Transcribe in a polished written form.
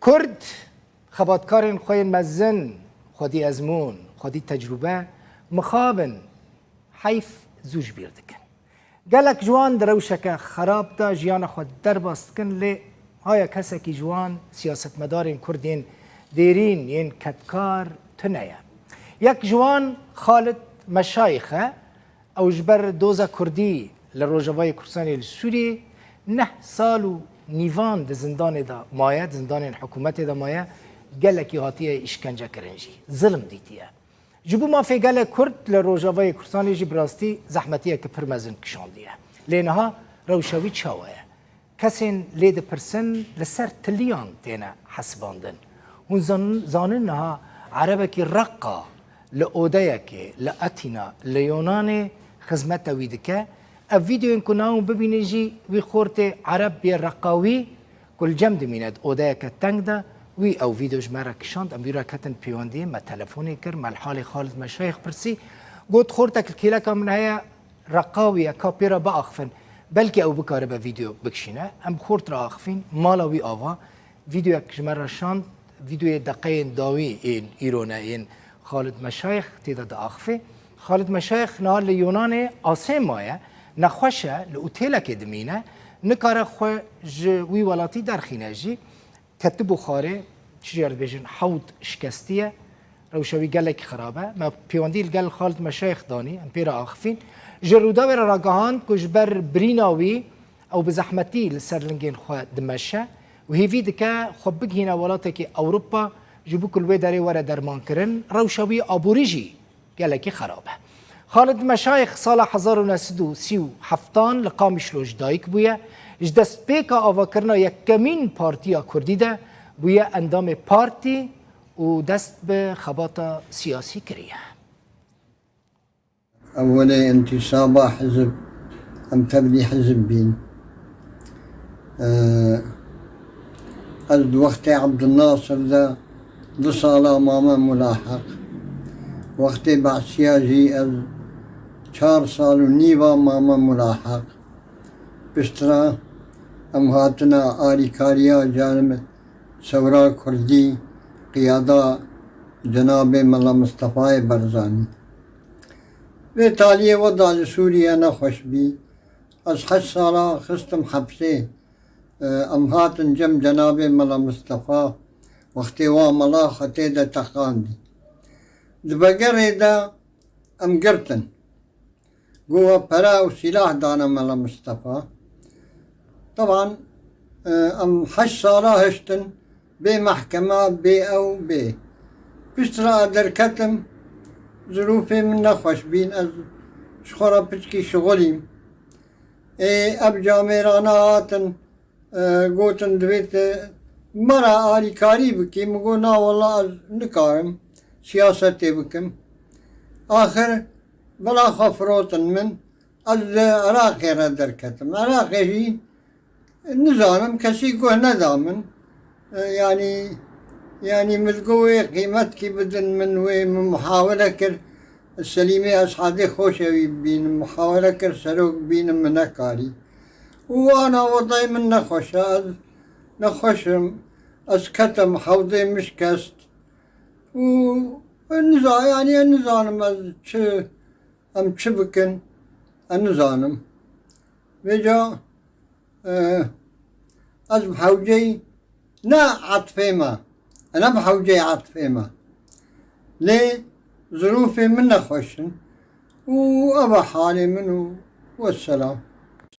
کرد خباتکارن خوین مزن خودی ازمون خودی تجربه مخابن حیف زوج بیردکن گلک جوان دروشک خراب دا جیان خود در باستکن لی های کسی که جوان سیاست مدارین کردین دیرین ین کتکار تنیا یک جوان خالد مشایخه او جبر دوزا کردی لروجوای کردستانی سوری 9 سال و نیوان ده زندان دا مایه زندان حکومت دا مایه گلکی هاتیه اشکنجه کرنجی ظلم دیتیه جبو ما فی گل کرد لروجوای کردستانی جی براستی زحمتیه که پرمزن کشاندیه لینها روشوی چاوه کسین لید پرسن لسر تلیان تینا حسباندن هون زانن نها عربه کی رقا لأودايا كي لأتينا ليونان خدمت ويدكا الفيديو إن كنا ببينجي ويخورتي عرب بالرقاوي كل جمد ميناد أودايا كتنجدا وي أو فيديو جمارة كشاند أم بيرا كتن بيواندي ما تلفوني كر ما الحالي خالد مشايخ برسي قلت خورتك الكيلا كم هي رقاوية كابيرا بأخفن بلكي أو بكارة بفيديو بكشينا أم خورت رأخفين مالاوي آوا فيديو جمارة شاند فيديو دقيقين داوي إن إيرونا إن خالد مشایخ تیدا دا آخفه خالد مشایخ نهار لیونان آسه مایه نخوشه لأوتیلا که دمینه نکاره خواه وی ولاتی درخینه جی کتبو خاره چجور بیجن حوض شکستیه روشوی گلک خرابه ما پیواندی الگل خالد مشایخ دانی امپیر آخفین جرودا ور راگهان کش بر بریناوی او بزحمتی لسرلنگین خواه دمشه و هیوی دکه خواه بگهینه ولاته که اوروپا جبو كل ويداري ورا درمان كرن روشوي أبوريجي قالكي خرابة خالد مشايخ صالح 1937 لقام شلوش دايك بويا جدست بيكا آوا كرنا يكمين بارتيا كردي ده بويا اندام بارتي ودست بخباطة سياسي كريه أولي انتصابة حزب أم تبني حزب بين قصد وقت عبد الناصر ذا 2 سال ماما ملاحق وقت بعثياجي 4 سال ونيفا ماما ملاحق بشترا أمهاتنا آري كاريا جانب ثورة كردي قيادة جناب ملا مصطفى برزاني وتالي وضع سوريا نخوش بي از 8 سالا خستم حبسي أمهات جم جناب ملا مصطفى وقتی وا ملا خطی دا تقاندی دبگر دا ام گرتن گوه پرا و سلاح دانا ملا مصطفى طبعا ام 8 سالا هشتن بي محكمة بي او بي بشترا دركتم ظروفي من نخوش بين از شخورا بچكي شغليم اب جاميرانا هاتن گوتن دويت مرا آری کاری بکی مگو نا والله از نکارم سیاستی بکم آخر بلا خفروتن من از عراقی را درکتم عراقی جی نزانم کسی گوه ندامن يعني متقوي قيمت كي بدن من وي محاولة كر السليمي أصحابي خوشوي بين محاولة كر سروق بين منكاري وانا وضعي من نخوشم أسكتم حوضي مش كست والنظام يعني النظام أم شبكن النظام بيجا أز بحوجي نا عطفيما أنا بحوجي عطفيما ليه ظروفي من نخوشن وأبا حالي منه والسلام